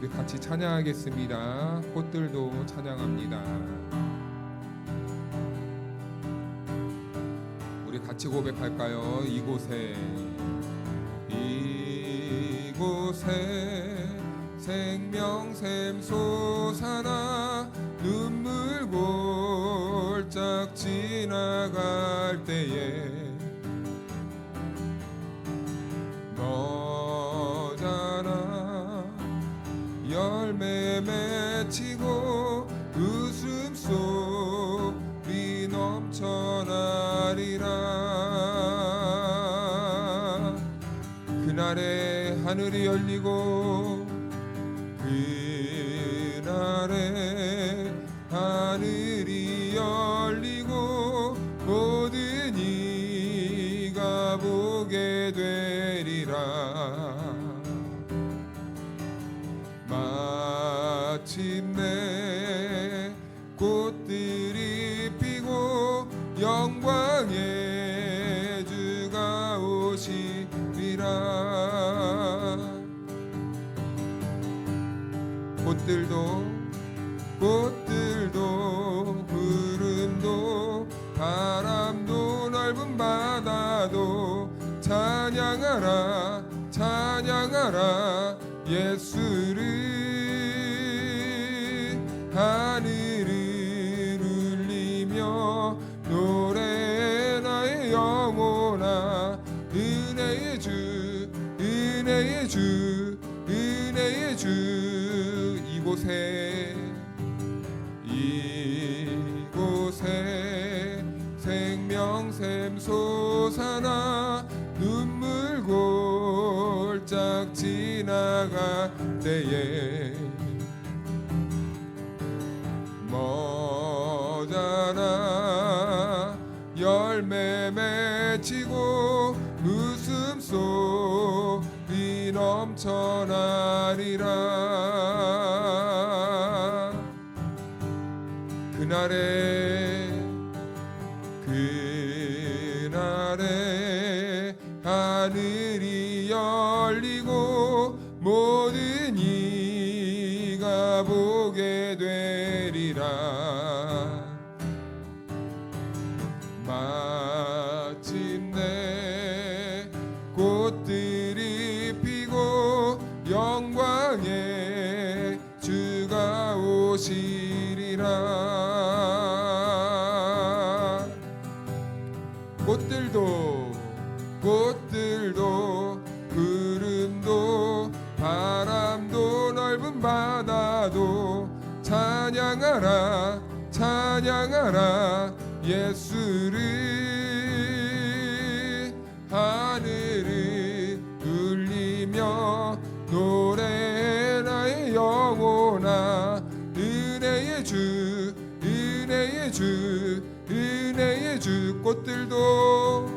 우리 같이 찬양하겠습니다. 꽃들도 찬양합니다. 우리 같이 고백할까요? 이곳에 생명샘 솟아나 눈물 골짝 지나갈 때에 너잖아 열매 맺히고 웃음소리 넘쳐나리라. 그날에 하늘이 열리고 그날에 하늘이 열리고 모든 이가 보게 되리라. 마침내 꽃들이 피고 영광의 주가 오시리라. 꽃들도 구름도 바람도 넓은 바다도 찬양하라 찬양하라 예수를. 하늘을 울리며 노래 나의 영혼아 은혜의 주 은혜의 주 은혜의 주. 이곳에 생명샘 솟아나 눈물 골짝 지나갈 때에 뭐잖아 열매 맺히고 웃음소리 넘쳐나리라. 그날에 하늘이 열리고 모든 이가 보게 되리라. 마침내 꽃들이 피고 영광의 주가 오시리라. 꽃들도 구름도 바람도 넓은 바다도 찬양하라 찬양하라 예수를. 하늘을 울리며 노래 나의 영혼아 은혜의 주 은혜의 주 은혜의 주. 꽃들도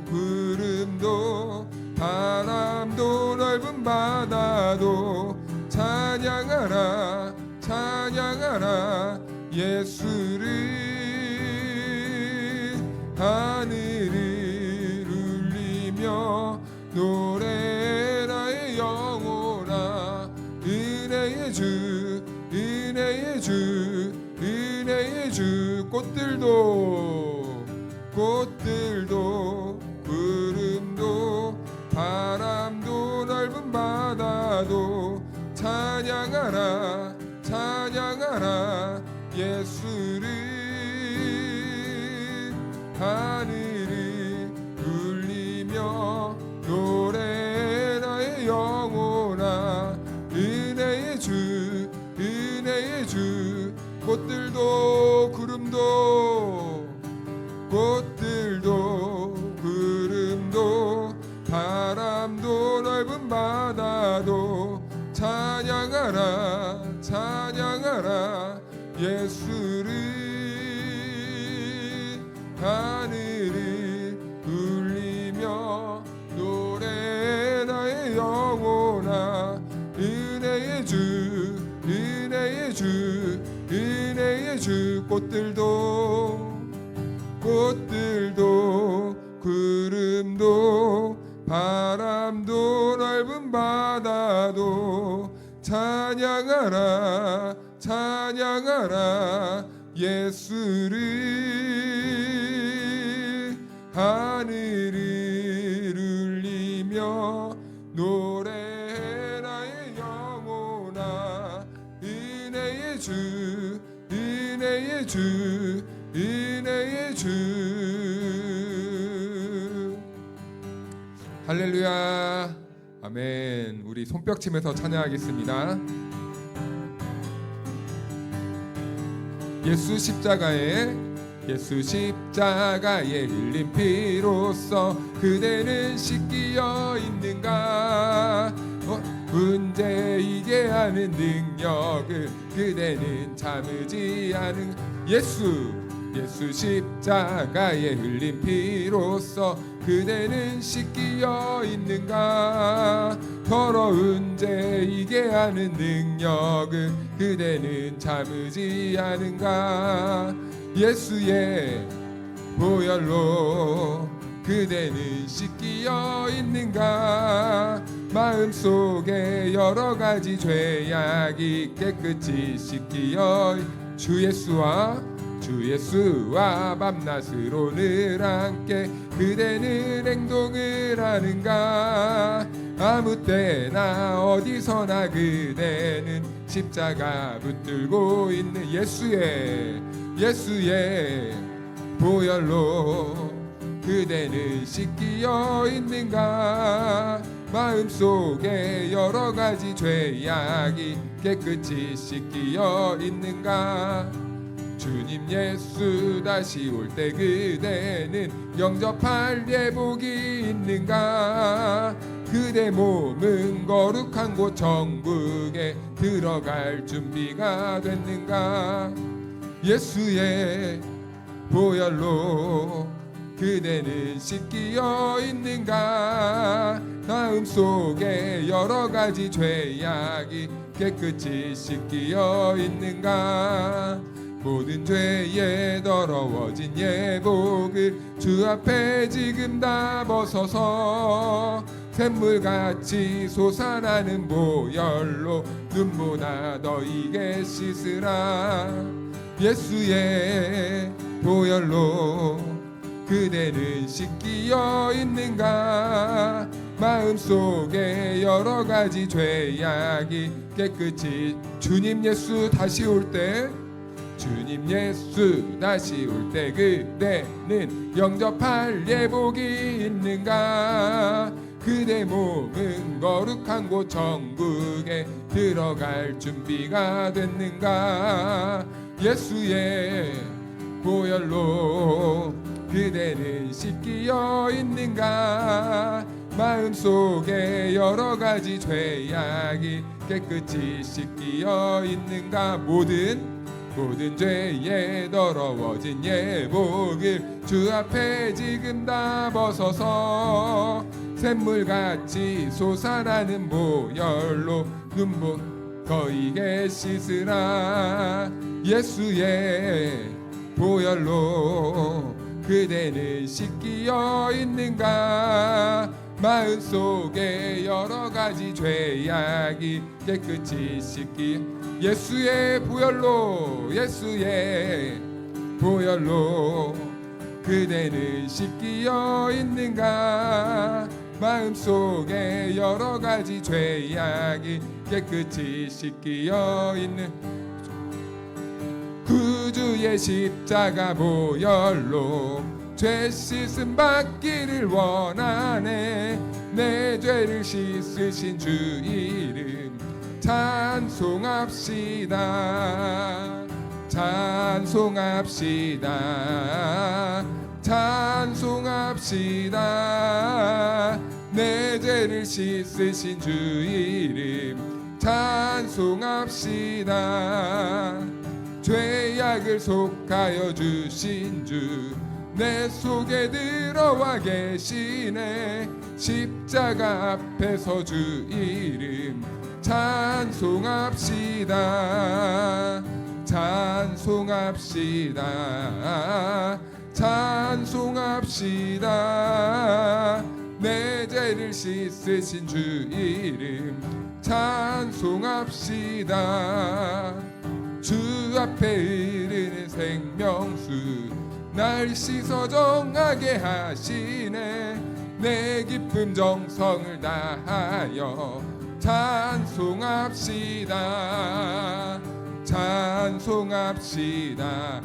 구름도 바람도 넓은 바다도 찬양하라 찬양하라 예수를. 하늘을 울리며 노래 나의 영혼아 은혜의 주 은혜의 주 은혜의 주. 꽃들도 구름도 바람도 넓은 바다도 찬양하라 찬양하라 예수를. 하늘을 울리며 노래 나의 영혼아 은혜의 주 은혜의 주. 꽃들도 구름도 바람도 넓은 바다도 찬양하라 찬양하라 예수를. 하늘을 울리며 노래 나의 영혼아 은혜의 주 은혜의 주 은혜의 주. 꽃들도 구름도 바람도 넓은 받아도 찬양하라 찬양하라 예수를 하늘을 울리며 노래해 나의 영혼아 은혜의 주 은혜의 주 은혜의 주 할렐루야 아멘. 우리 손뼉 치면서 찬양하겠습니다. 예수 십자가에 흘린 피로써 그대는 씻기어 있는가 문제 이게 하는 능력을 그대는 참으지 않은 예수 십자가에 흘린 피로써 그대는 씻기어 있는가 더러운 죄 이게 하는 능력을 그대는 참으지 않은가 예수의 보혈로 그대는 씻기어 있는가 마음속에 여러가지 죄악이 깨끗이 씻기어 주 예수와 밤낮으로 늘 함께 그대는 행동을 하는가 아무 때나 어디서나 그대는 십자가 붙들고 있는 예수의 보혈로 그대는 씻기어 있는가 마음속에 여러가지 죄악이 깨끗이 씻기어 있는가 주님 예수 다시 올 때 그대는 영접할 예복이 있는가 그대 몸은 거룩한 곳 천국에 들어갈 준비가 됐는가 예수의 보혈로 그대는 씻기어 있는가 마음속에 여러가지 죄악이 깨끗이 씻기어 있는가 모든 죄에 더러워진 예복을 주 앞에 지금 다 벗어서 샘물같이 솟아나는 보혈로 눈보다 너희게 씻으라 예수의 보혈로 그대는 씻기어 있는가 마음속에 여러가지 죄악이 깨끗이 주님 예수 다시 올 때 그대는 영접할 예복이 있는가 그대 몸은 거룩한 곳 천국에 들어갈 준비가 됐는가 예수의 보혈로 그대는 씻기어 있는가 마음속에 여러가지 죄악이 깨끗이 씻기어 있는가 모든 죄에 더러워진 예복을 주 앞에 지금 다 벗어서 샘물같이 솟아나는 보혈로 눈보 거이게 씻으라 예수의 보혈로 그대는 씻기어 있는가 마음속에 여러가지 죄악이 깨끗이 씻기 예수의 보혈로 그대는 씻기어 있는가 마음속에 여러가지 죄악이 깨끗이 씻기어 있는 구주의 십자가 보혈로 죄 씻음 받기를 원하네 내 죄를 씻으신 주 이름 찬송합시다 내 죄를 씻으신 주 이름 찬송합시다 죄악을 속하여 주신 주 내 속에 들어와 계시네 십자가 앞에서 주 이름 찬송합시다 내 죄를 씻으신 주 이름 찬송합시다. 주 앞에 이르는 생명수 날 씻어 정하게 하시네. 내 기쁨 정성을 다하여 찬송합시다. 찬송합시다.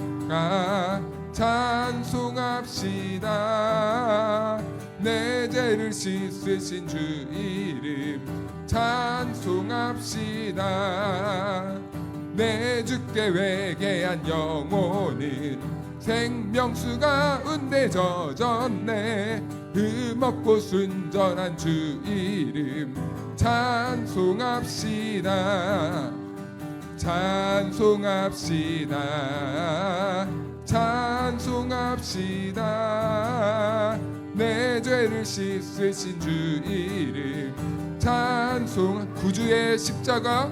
찬송합시다. 내 죄를 씻으신 주 이름 찬송합시다. 내 주께 회개한 영혼은 생명수 가운데 젖었네. 흠없고 순전한 주 이름 찬송합시다. 찬송합시다. 찬송합시다. 내 죄를 씻으신 주 이름 찬송. 구주의 십자가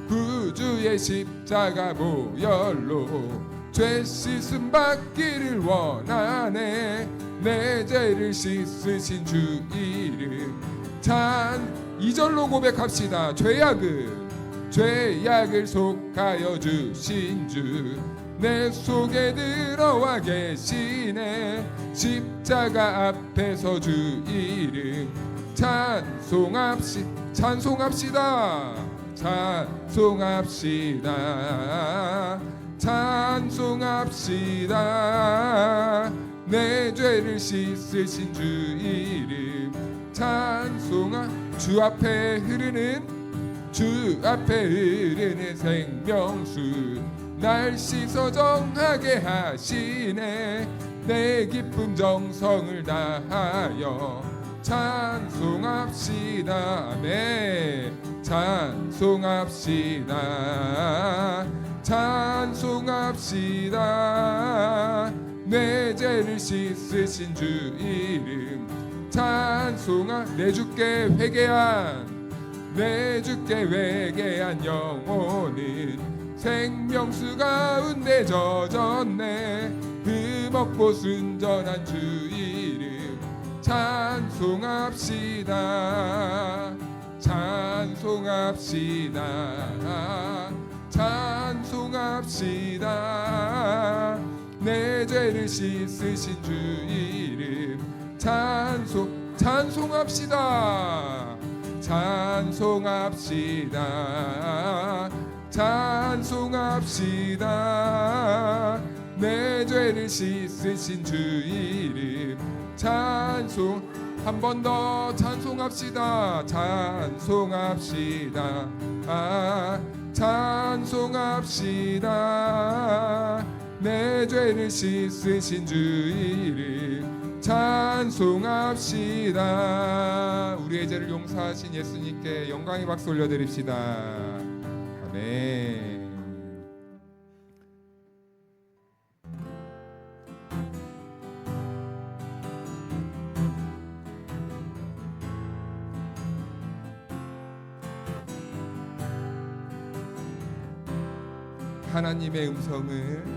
구주의 십자가 보혈로 죄 씻음 받기를 원하네. 내 죄를 씻으신 주 이름 찬. 2절로 고백합시다. 죄악을 속하여 주신 주 내 속에 들어와 계시네. 십자가 앞에서 주 이름 찬송합시다. 찬송합시다. 찬송합시다. 내 죄를 씻으신 주 이름 주 앞에 흐르는 생명수 날 씻어 정하게 하시네. 내 기쁨 정성을 다하여 찬송합시다. 아멘. 찬송합시다. 찬송합시다. 내 죄를 씻으신 주 이름 내 주께 회개한 영혼은 생명수 가운데 젖었네. 흠없고 순전한 주 이름 찬송합시다. 찬송합시다. 찬송합시다. 내 죄를 씻으신 주 이름 찬송합시다. 찬송합시다. 찬송합시다. 내 죄를 씻으신 주 이름 한 번 더 찬송합시다. 찬송합시다. 찬송합시다. 내 죄를 씻으신 주 이름 찬송합시다. 우리의 죄를 용서하신 예수님께 영광의 박수 올려드립시다. 아멘. 하나님의 음성을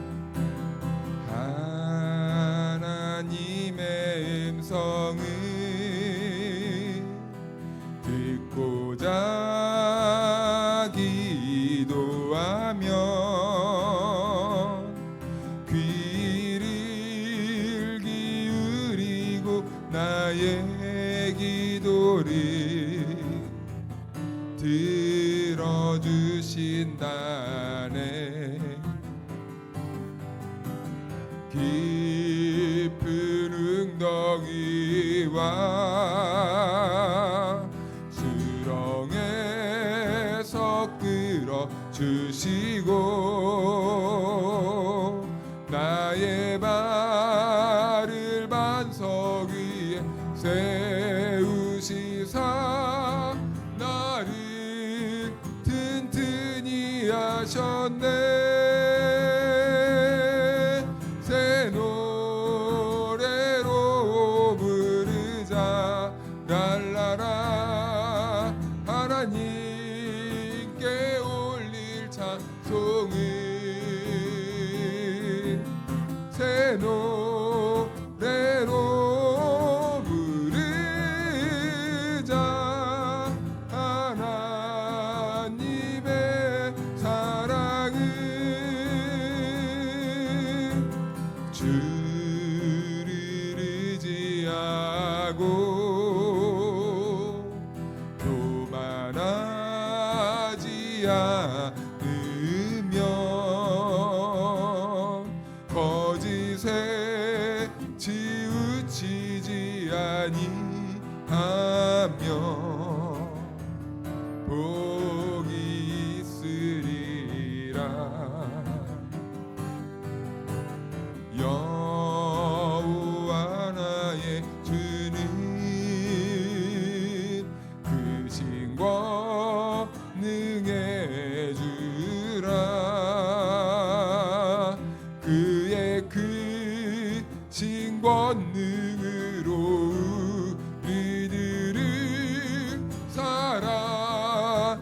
듣고자 기도하며 귀를 기울이고 나의 기도를 들어주신다네. 깊은 웅덩이와 수렁에서 끌어주시고 나의 발을 반석 위에 세우시사 나를 튼튼히 하셨네. 하나님께 올릴 찬송을 새 노래로 부르자. 않으며 거짓에 치우치지 아니하며 복이 있으리라. 여호와 나의 주는 크신 권능의 주라. 그의 크신 권능으로 우리들을 사랑하여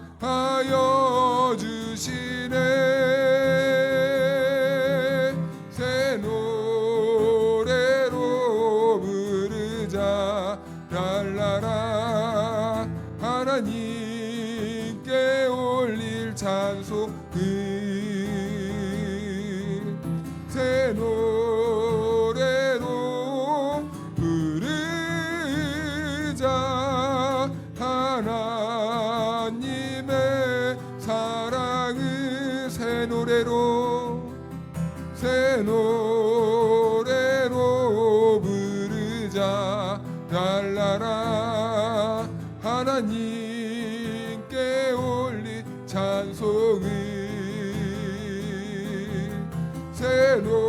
주시네. 새 노래로 부르자 랄라라. 하나님께 올릴 찬송을 새 노래로 부르자. 하나님의 사랑을 새 노래로 부르자 랄라라. 하나님께 올린 찬송을 새 노래로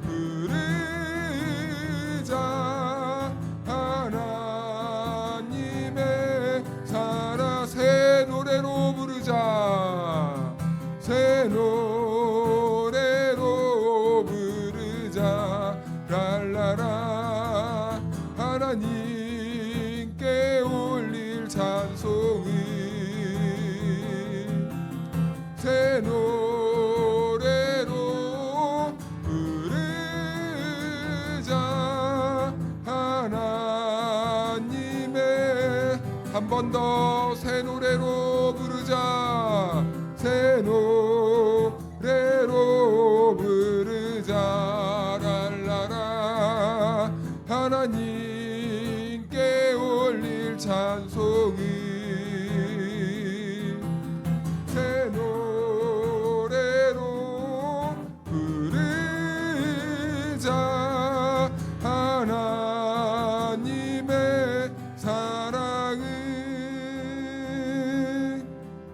부르자. 하나님의 사랑 새 노래로 부르자. 새 노래로 부르자 랄라라. 하나님께 올릴 찬송을 새 노래로 부르자. 하나님의 한 번 더 새 노래로 부르자. 새 노래로 부르자 랄라라. 하나님께 올릴 찬송을 새 노래로 부르자. 하나님의 사랑을.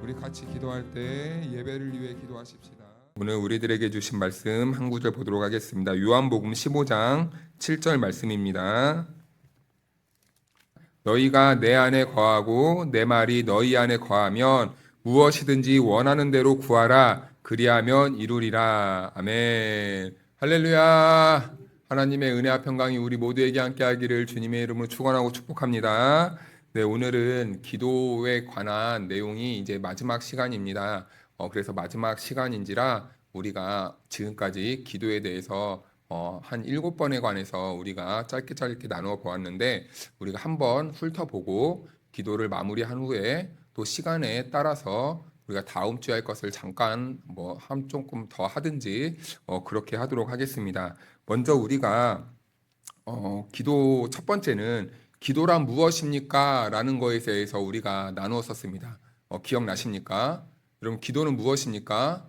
우리 같이 기도할 때 예배를 위해 기도하십시다. 오늘 우리들에게 주신 말씀 한 구절 보도록 하겠습니다. 요한복음 15장 7절 말씀입니다. 너희가 내 안에 거하고 내 말이 너희 안에 거하면 무엇이든지 원하는 대로 구하라. 그리하면 이루리라. 아멘. 할렐루야. 하나님의 은혜와 평강이 우리 모두에게 함께하기를 주님의 이름으로 축원하고 축복합니다. 네, 오늘은 기도에 관한 내용이 이제 마지막 시간입니다. 그래서 마지막 시간인지라 우리가 지금까지 기도에 대해서 한 7번에 관해서 우리가 짧게 나누어 보았는데, 우리가 한번 훑어보고 기도를 마무리한 후에 또 시간에 따라서 우리가 다음 주에 할 것을 잠깐 조금 더 하든지 그렇게 하도록 하겠습니다. 먼저 우리가 기도 첫 번째는 기도란 무엇입니까? 라는 것에 대해서 우리가 나누었었습니다. 기억나십니까? 여러분, 기도는 무엇입니까?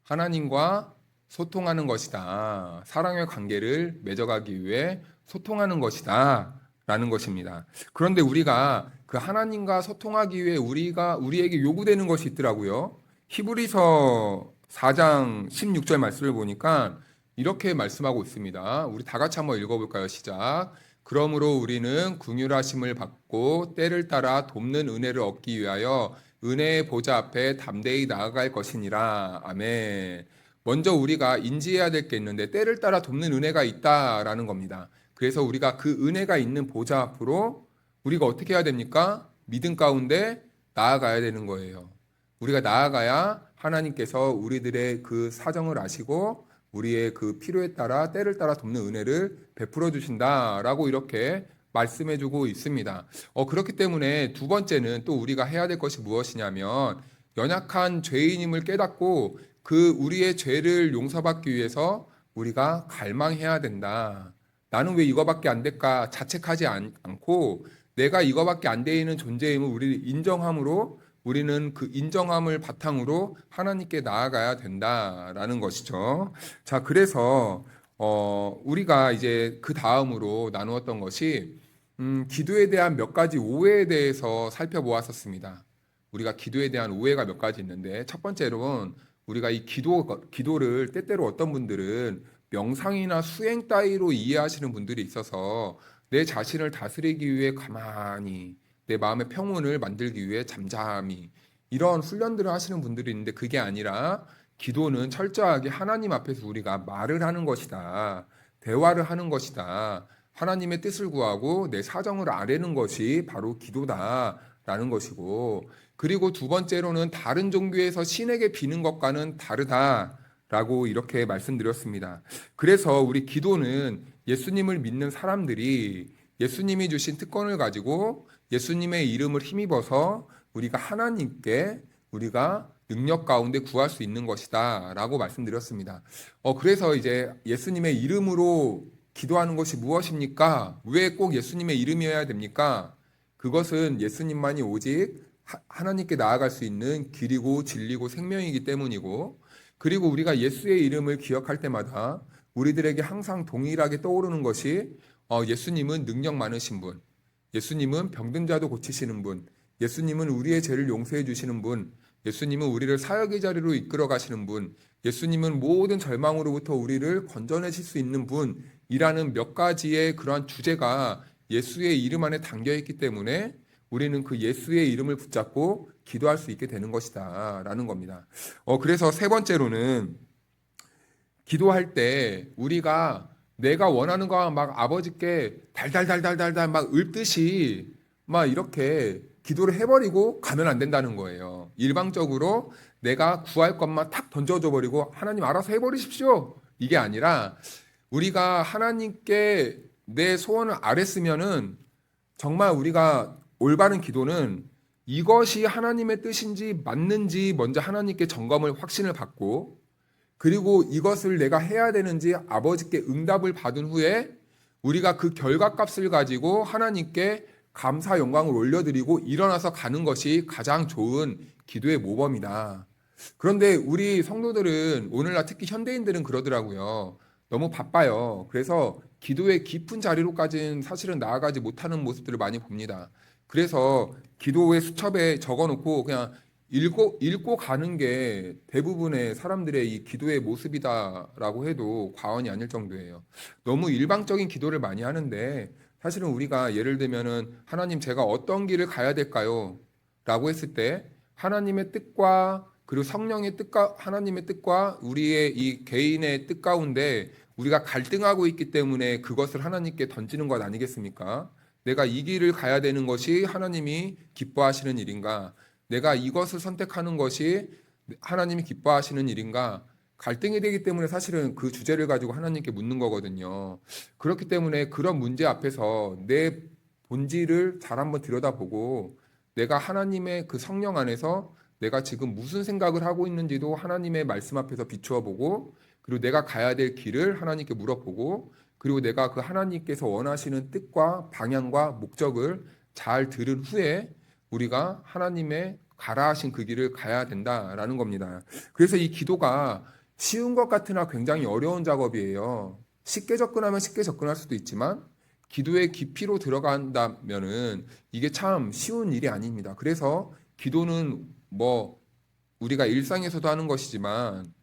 하나님과 소통하는 것이다. 사랑의 관계를 맺어가기 위해 소통하는 것이다. 라는 것입니다. 그런데 우리가 그 하나님과 소통하기 위해 우리에게 요구되는 것이 있더라고요. 히브리서 4장 16절 말씀을 보니까 이렇게 말씀하고 있습니다. 우리 다 같이 한번 읽어볼까요? 시작. 그러므로 우리는 긍휼하심을 받고 때를 따라 돕는 은혜를 얻기 위하여 은혜의 보좌 앞에 담대히 나아갈 것이니라. 아멘. 먼저 우리가 인지해야 될 게 있는데, 때를 따라 돕는 은혜가 있다라는 겁니다. 그래서 우리가 그 은혜가 있는 보좌 앞으로 우리가 어떻게 해야 됩니까? 믿음 가운데 나아가야 되는 거예요. 우리가 나아가야 하나님께서 우리들의 그 사정을 아시고 우리의 그 필요에 따라 때를 따라 돕는 은혜를 베풀어 주신다라고 이렇게 말씀해주고 있습니다. 그렇기 때문에 두 번째는 또 우리가 해야 될 것이 무엇이냐면, 연약한 죄인임을 깨닫고 그 우리의 죄를 용서받기 위해서 우리가 갈망해야 된다. 나는 왜 이거밖에 안 될까 자책하지 않고 내가 이거밖에 안 되는 존재임을 우리 인정함으로 우리는 그 인정함을 바탕으로 하나님께 나아가야 된다라는 것이죠. 자, 그래서 우리가 이제 그 다음으로 나누었던 것이 기도에 대한 몇 가지 오해에 대해서 살펴보았었습니다. 우리가 기도에 대한 오해가 몇 가지 있는데 첫 번째로는 우리가 이 기도를 때때로 어떤 분들은 명상이나 수행 따위로 이해하시는 분들이 있어서 내 자신을 다스리기 위해 가만히 내 마음의 평온을 만들기 위해 잠잠히 이런 훈련들을 하시는 분들이 있는데 그게 아니라 기도는 철저하게 하나님 앞에서 우리가 말을 하는 것이다. 대화를 하는 것이다. 하나님의 뜻을 구하고 내 사정을 아뢰는 것이 바로 기도다라는 것이고 그리고 두 번째로는 다른 종교에서 신에게 비는 것과는 다르다라고 이렇게 말씀드렸습니다. 그래서 우리 기도는 예수님을 믿는 사람들이 예수님이 주신 특권을 가지고 예수님의 이름을 힘입어서 우리가 하나님께 우리가 능력 가운데 구할 수 있는 것이다 라고 말씀드렸습니다. 그래서 이제 예수님의 이름으로 기도하는 것이 무엇입니까? 왜 꼭 예수님의 이름이어야 됩니까? 그것은 예수님만이 오직 하나님께 나아갈 수 있는 길이고 진리고 생명이기 때문이고 그리고 우리가 예수의 이름을 기억할 때마다 우리들에게 항상 동일하게 떠오르는 것이 예수님은 능력 많으신 분, 예수님은 병든 자도 고치시는 분, 예수님은 우리의 죄를 용서해 주시는 분, 예수님은 우리를 사역의 자리로 이끌어 가시는 분, 예수님은 모든 절망으로부터 우리를 건져내실 수 있는 분이라는 몇 가지의 그러한 주제가 예수의 이름 안에 담겨 있기 때문에 우리는 그 예수의 이름을 붙잡고 기도할 수 있게 되는 것이다 라는 겁니다. 그래서 세 번째로는 기도할 때 우리가 내가 원하는 거 막 아버지께 달달달달달달 막 읊듯이 막 이렇게 기도를 해버리고 가면 안 된다는 거예요. 일방적으로 내가 구할 것만 탁 던져줘 버리고 하나님 알아서 해버리십시오. 이게 아니라 우리가 하나님께 내 소원을 아뢰으면은 정말 우리가 올바른 기도는 이것이 하나님의 뜻인지 맞는지 먼저 하나님께 점검을 확신을 받고 그리고 이것을 내가 해야 되는지 아버지께 응답을 받은 후에 우리가 그 결과값을 가지고 하나님께 감사 영광을 올려드리고 일어나서 가는 것이 가장 좋은 기도의 모범이다. 그런데 우리 성도들은 오늘날 특히 현대인들은 그러더라고요. 너무 바빠요. 그래서 기도의 깊은 자리로까지는 사실은 나아가지 못하는 모습들을 많이 봅니다. 그래서 기도의 수첩에 적어놓고 그냥 읽고 가는 게 대부분의 사람들의 이 기도의 모습이다라고 해도 과언이 아닐 정도예요. 너무 일방적인 기도를 많이 하는데 사실은 우리가 예를 들면은 하나님 제가 어떤 길을 가야 될까요? 라고 했을 때 하나님의 뜻과 그리고 성령의 뜻과 하나님의 뜻과 우리의 이 개인의 뜻 가운데 우리가 갈등하고 있기 때문에 그것을 하나님께 던지는 것 아니겠습니까? 내가 이 길을 가야 되는 것이 하나님이 기뻐하시는 일인가? 내가 이것을 선택하는 것이 하나님이 기뻐하시는 일인가? 갈등이 되기 때문에 사실은 그 주제를 가지고 하나님께 묻는 거거든요. 그렇기 때문에 그런 문제 앞에서 내 본질을 잘 한번 들여다보고 내가 하나님의 그 성령 안에서 내가 지금 무슨 생각을 하고 있는지도 하나님의 말씀 앞에서 비추어 보고 그리고 내가 가야 될 길을 하나님께 물어보고 그리고 내가 그 하나님께서 원하시는 뜻과 방향과 목적을 잘 들은 후에 우리가 하나님의 가라 하신 그 길을 가야 된다라는 겁니다. 그래서 이 기도가 쉬운 것 같으나 굉장히 어려운 작업이에요. 쉽게 접근하면 쉽게 접근할 수도 있지만 기도의 깊이로 들어간다면은 이게 참 쉬운 일이 아닙니다. 그래서 기도는 뭐 우리가 일상에서도 하는 것이지만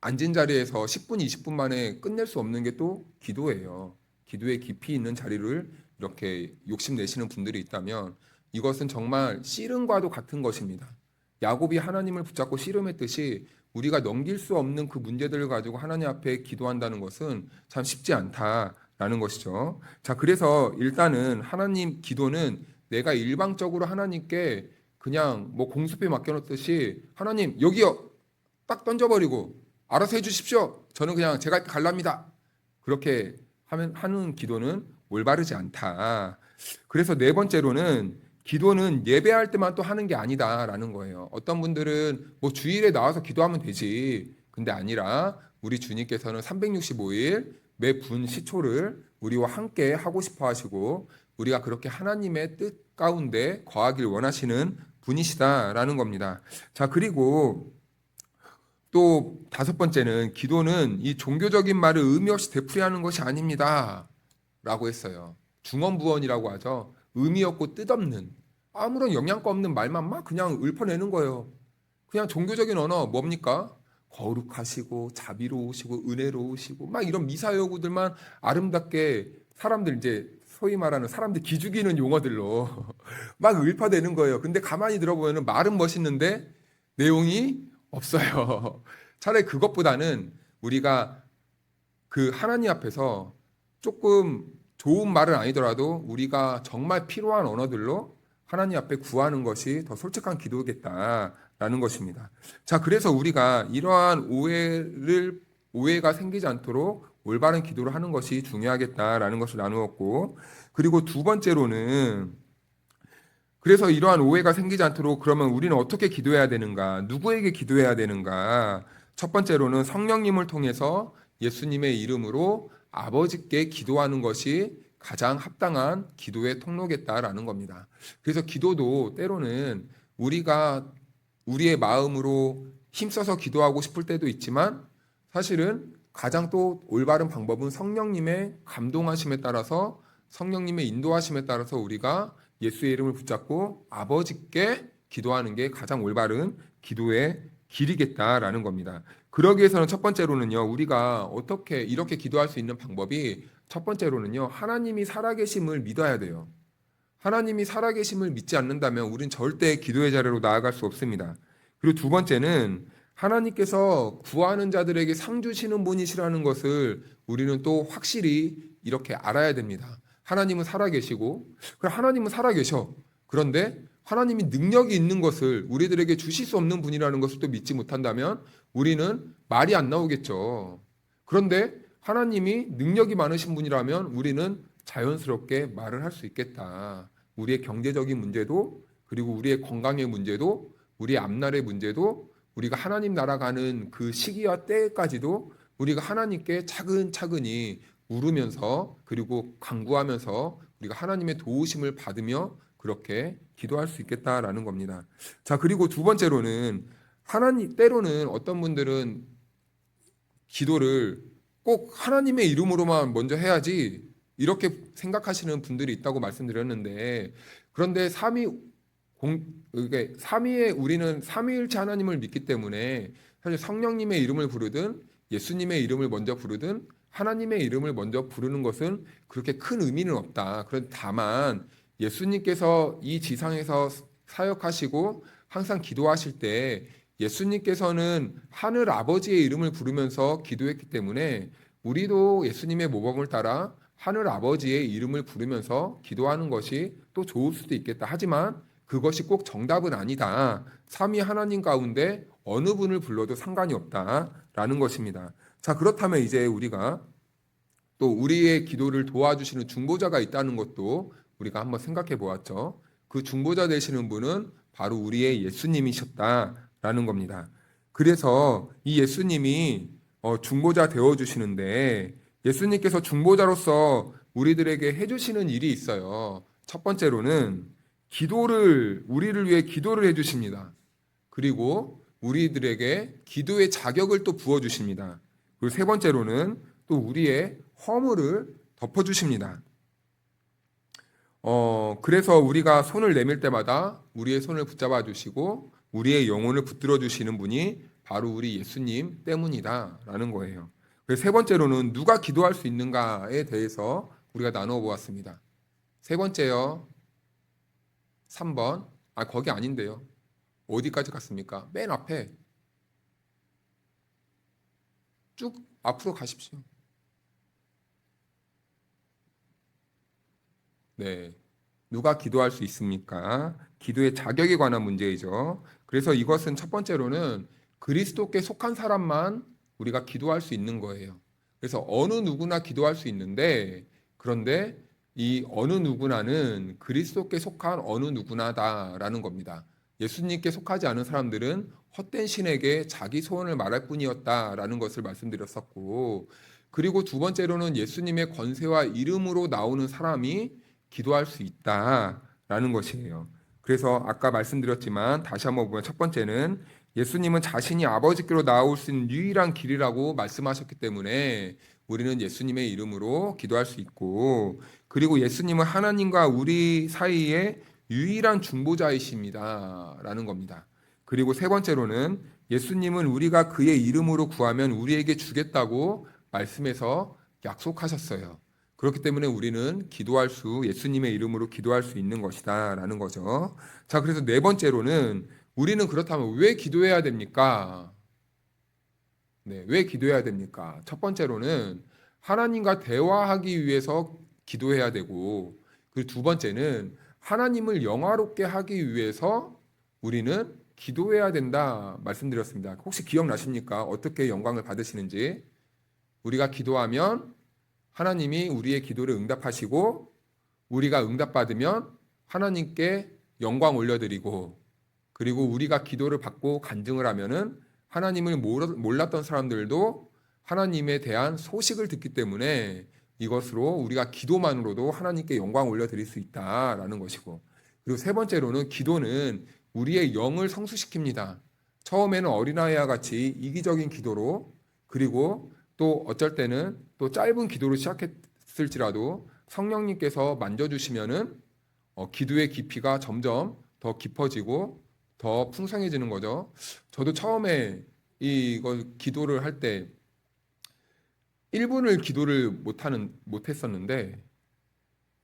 앉은 자리에서 10분, 20분 만에 끝낼 수 없는 게 또 기도예요. 기도의 깊이 있는 자리를 이렇게 욕심내시는 분들이 있다면 이것은 정말 씨름과도 같은 것입니다. 야곱이 하나님을 붙잡고 씨름했듯이 우리가 넘길 수 없는 그 문제들을 가지고 하나님 앞에 기도한다는 것은 참 쉽지 않다라는 것이죠. 자, 그래서 일단은 하나님 기도는 내가 일방적으로 하나님께 그냥 뭐 공수표에 맡겨놓듯이 하나님 여기요 딱 던져버리고 알아서 해주십시오. 저는 그냥 제가 갈랍니다. 그렇게 하는 기도는 올바르지 않다. 그래서 네 번째로는 기도는 예배할 때만 또 하는 게 아니다라는 거예요. 어떤 분들은 뭐 주일에 나와서 기도하면 되지. 근데 아니라 우리 주님께서는 365일 매 분 시초를 우리와 함께 하고 싶어 하시고 우리가 그렇게 하나님의 뜻 가운데 거하길 원하시는 분이시다라는 겁니다. 자, 그리고 또 다섯 번째는 기도는 이 종교적인 말을 의미 없이 되풀이하는 것이 아닙니다 라고 했어요. 중언부언이라고 하죠. 의미 없고 뜻없는 아무런 영양가 없는 말만 막 그냥 읊어내는 거예요. 그냥 종교적인 언어 뭡니까? 거룩하시고 자비로우시고 은혜로우시고 막 이런 미사여구들만 아름답게 사람들 이제 소위 말하는 사람들 기죽이는 용어들로 막 읊어대는 거예요. 근데 가만히 들어보면 말은 멋있는데 내용이 없어요. 차라리 그것보다는 우리가 그 하나님 앞에서 조금 좋은 말은 아니더라도 우리가 정말 필요한 언어들로 하나님 앞에 구하는 것이 더 솔직한 기도겠다라는 것입니다. 자, 그래서 우리가 이러한 오해가 생기지 않도록 올바른 기도를 하는 것이 중요하겠다라는 것을 나누었고, 그리고 두 번째로는 그래서 이러한 오해가 생기지 않도록 그러면 우리는 어떻게 기도해야 되는가? 누구에게 기도해야 되는가? 첫 번째로는 성령님을 통해서 예수님의 이름으로 아버지께 기도하는 것이 가장 합당한 기도의 통로겠다라는 겁니다. 그래서 기도도 때로는 우리가 우리의 마음으로 힘써서 기도하고 싶을 때도 있지만 사실은 가장 또 올바른 방법은 성령님의 감동하심에 따라서 성령님의 인도하심에 따라서 우리가 예수의 이름을 붙잡고 아버지께 기도하는 게 가장 올바른 기도의 길이겠다라는 겁니다. 그러기 위해서는 첫 번째로는요, 우리가 어떻게 이렇게 기도할 수 있는 방법이 첫 번째로는요, 하나님이 살아계심을 믿어야 돼요. 하나님이 살아계심을 믿지 않는다면 우린 절대 기도의 자리로 나아갈 수 없습니다. 그리고 두 번째는 하나님께서 구하는 자들에게 상 주시는 분이시라는 것을 우리는 또 확실히 이렇게 알아야 됩니다. 하나님은 살아계시고, 그럼 하나님은 살아계셔. 그런데 하나님이 능력이 있는 것을 우리들에게 주실 수 없는 분이라는 것을 또 믿지 못한다면 우리는 말이 안 나오겠죠. 그런데 하나님이 능력이 많으신 분이라면 우리는 자연스럽게 말을 할 수 있겠다. 우리의 경제적인 문제도, 그리고 우리의 건강의 문제도, 우리의 앞날의 문제도, 우리가 하나님 나라 가는 그 시기와 때까지도 우리가 하나님께 차근차근히 물으면서 그리고 간구하면서 우리가 하나님의 도우심을 받으며 그렇게 기도할 수 있겠다라는 겁니다. 자, 그리고 두 번째로는 하나님 때로는 어떤 분들은 기도를 꼭 하나님의 이름으로만 먼저 해야지 이렇게 생각하시는 분들이 있다고 말씀드렸는데, 그런데 삼위에 우리는 삼위일체 하나님을 믿기 때문에 사실 성령님의 이름을 부르든 예수님의 이름을 먼저 부르든 하나님의 이름을 먼저 부르는 것은 그렇게 큰 의미는 없다. 그런데 다만 예수님께서 이 지상에서 사역하시고 항상 기도하실 때 예수님께서는 하늘 아버지의 이름을 부르면서 기도했기 때문에 우리도 예수님의 모범을 따라 하늘 아버지의 이름을 부르면서 기도하는 것이 또 좋을 수도 있겠다. 하지만 그것이 꼭 정답은 아니다. 삼위 하나님 가운데 어느 분을 불러도 상관이 없다라는 것입니다. 자, 그렇다면 이제 우리가 또 우리의 기도를 도와주시는 중보자가 있다는 것도 우리가 한번 생각해 보았죠. 그 중보자 되시는 분은 바로 우리의 예수님이셨다라는 겁니다. 그래서 이 예수님이 중보자 되어주시는데 예수님께서 중보자로서 우리들에게 해주시는 일이 있어요. 첫 번째로는 우리를 위해 기도를 해주십니다. 그리고 우리들에게 기도의 자격을 또 부어주십니다. 그리고 세 번째로는 또 우리의 허물을 덮어주십니다. 그래서 우리가 손을 내밀 때마다 우리의 손을 붙잡아 주시고 우리의 영혼을 붙들어 주시는 분이 바로 우리 예수님 때문이다라는 거예요. 그래서 세 번째로는 누가 기도할 수 있는가에 대해서 우리가 나누어 보았습니다. 세 번째요. 3번. 거기 아닌데요. 어디까지 갔습니까? 맨 앞에 쭉 앞으로 가십시오. 네. 누가 기도할 수 있습니까? 기도의 자격에 관한 문제이죠. 그래서 이것은 첫 번째로는 그리스도께 속한 사람만 우리가 기도할 수 있는 거예요. 그래서 어느 누구나 기도할 수 있는데, 그런데 이 어느 누구나는 그리스도께 속한 어느 누구나다라는 겁니다. 예수님께 속하지 않은 사람들은 헛된 신에게 자기 소원을 말할 뿐이었다라는 것을 말씀드렸었고, 그리고 두 번째로는 예수님의 권세와 이름으로 나오는 사람이 기도할 수 있다라는 것이에요. 그래서 아까 말씀드렸지만 다시 한번 보면 첫 번째는 예수님은 자신이 아버지께로 나올 수 있는 유일한 길이라고 말씀하셨기 때문에 우리는 예수님의 이름으로 기도할 수 있고, 그리고 예수님은 하나님과 우리 사이에 유일한 중보자이십니다라는 겁니다. 그리고 세 번째로는 예수님은 우리가 그의 이름으로 구하면 우리에게 주겠다고 말씀해서 약속하셨어요. 그렇기 때문에 우리는 예수님의 이름으로 기도할 수 있는 것이다라는 거죠. 자, 그래서 네 번째로는 우리는 그렇다면 왜 기도해야 됩니까? 네, 왜 기도해야 됩니까? 첫 번째로는 하나님과 대화하기 위해서 기도해야 되고, 그리고 두 번째는 하나님을 영화롭게 하기 위해서 우리는 기도해야 된다 말씀드렸습니다. 혹시 기억나십니까? 어떻게 영광을 받으시는지. 우리가 기도하면 하나님이 우리의 기도를 응답하시고, 우리가 응답받으면 하나님께 영광 올려드리고, 그리고 우리가 기도를 받고 간증을 하면은 하나님을 몰랐던 사람들도 하나님에 대한 소식을 듣기 때문에 이것으로 우리가 기도만으로도 하나님께 영광 올려드릴 수 있다라는 것이고, 그리고 세 번째로는 기도는 우리의 영을 성숙시킵니다. 처음에는 어린아이와 같이 이기적인 기도로, 그리고 또 어쩔 때는 또 짧은 기도로 시작했을지라도 성령님께서 만져주시면은 기도의 깊이가 점점 더 깊어지고 더 풍성해지는 거죠. 저도 처음에 이거 기도를 할 때 1분을 기도를 못했었는데,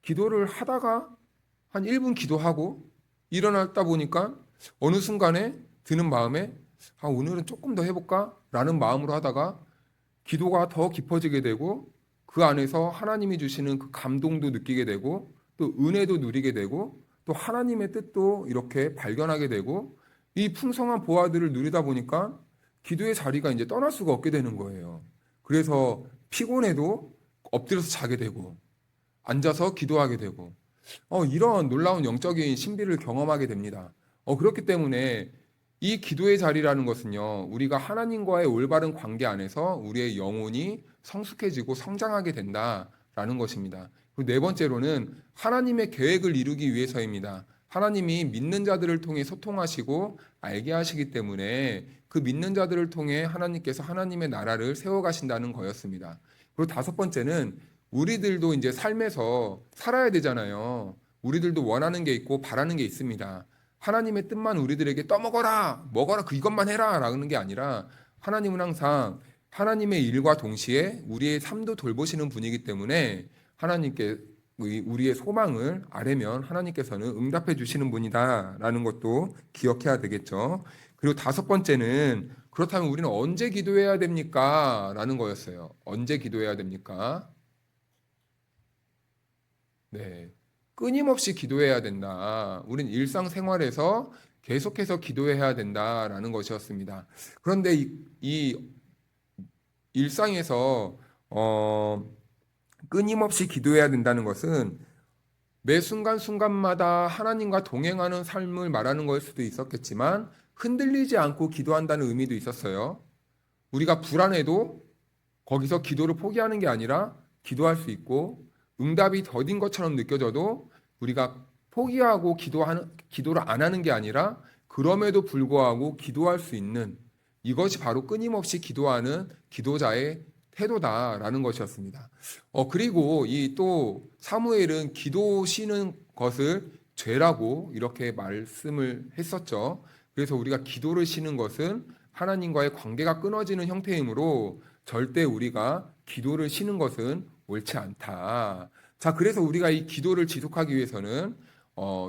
기도를 하다가 한 1분 기도하고 일어났다 보니까 어느 순간에 드는 마음에 오늘은 조금 더 해볼까? 라는 마음으로 하다가 기도가 더 깊어지게 되고, 그 안에서 하나님이 주시는 그 감동도 느끼게 되고, 또 은혜도 누리게 되고, 또 하나님의 뜻도 이렇게 발견하게 되고, 이 풍성한 보화들을 누리다 보니까 기도의 자리가 이제 떠날 수가 없게 되는 거예요. 그래서 피곤해도 엎드려서 자게 되고, 앉아서 기도하게 되고, 이런 놀라운 영적인 신비를 경험하게 됩니다. 그렇기 때문에 이 기도의 자리라는 것은요, 우리가 하나님과의 올바른 관계 안에서 우리의 영혼이 성숙해지고 성장하게 된다라는 것입니다. 그리고 네 번째로는 하나님의 계획을 이루기 위해서입니다. 하나님이 믿는 자들을 통해 소통하시고 알게 하시기 때문에 그 믿는 자들을 통해 하나님께서 하나님의 나라를 세워가신다는 거였습니다. 그리고 다섯 번째는 우리들도 이제 삶에서 살아야 되잖아요. 우리들도 원하는 게 있고 바라는 게 있습니다. 하나님의 뜻만 우리들에게 떠먹어라, 먹어라, 이것만 해라 라는 게 아니라, 하나님은 항상 하나님의 일과 동시에 우리의 삶도 돌보시는 분이기 때문에 하나님께 우리의 소망을 아뢰면 하나님께서는 응답해 주시는 분이다라는 것도 기억해야 되겠죠. 그리고 다섯 번째는 그렇다면 우리는 언제 기도해야 됩니까? 라는 거였어요. 언제 기도해야 됩니까? 네. 끊임없이 기도해야 된다. 우린 일상생활에서 계속해서 기도해야 된다라는 것이었습니다. 그런데 이 일상에서 끊임없이 기도해야 된다는 것은 매 순간순간마다 하나님과 동행하는 삶을 말하는 걸 수도 있었겠지만, 흔들리지 않고 기도한다는 의미도 있었어요. 우리가 불안해도 거기서 기도를 포기하는 게 아니라 기도할 수 있고, 응답이 더딘 것처럼 느껴져도 우리가 포기하고 기도를 안 하는 게 아니라 그럼에도 불구하고 기도할 수 있는, 이것이 바로 끊임없이 기도하는 기도자의 태도다라는 것이었습니다. 그리고 이 또 사무엘은 기도 쉬는 것을 죄라고 이렇게 말씀을 했었죠. 그래서 우리가 기도를 쉬는 것은 하나님과의 관계가 끊어지는 형태이므로 절대 우리가 기도를 쉬는 것은 옳지 않다. 자, 그래서 우리가 이 기도를 지속하기 위해서는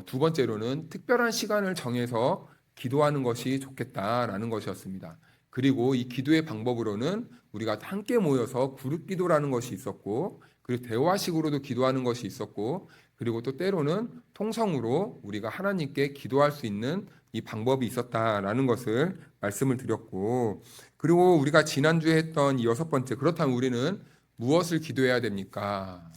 두 번째로는 특별한 시간을 정해서 기도하는 것이 좋겠다라는 것이었습니다. 그리고 이 기도의 방법으로는 우리가 함께 모여서 그룹 기도라는 것이 있었고, 그리고 대화식으로도 기도하는 것이 있었고, 그리고 또 때로는 통성으로 우리가 하나님께 기도할 수 있는 이 방법이 있었다라는 것을 말씀을 드렸고, 그리고 우리가 지난주에 했던 이 여섯 번째, 그렇다면 우리는 무엇을 기도해야 됩니까?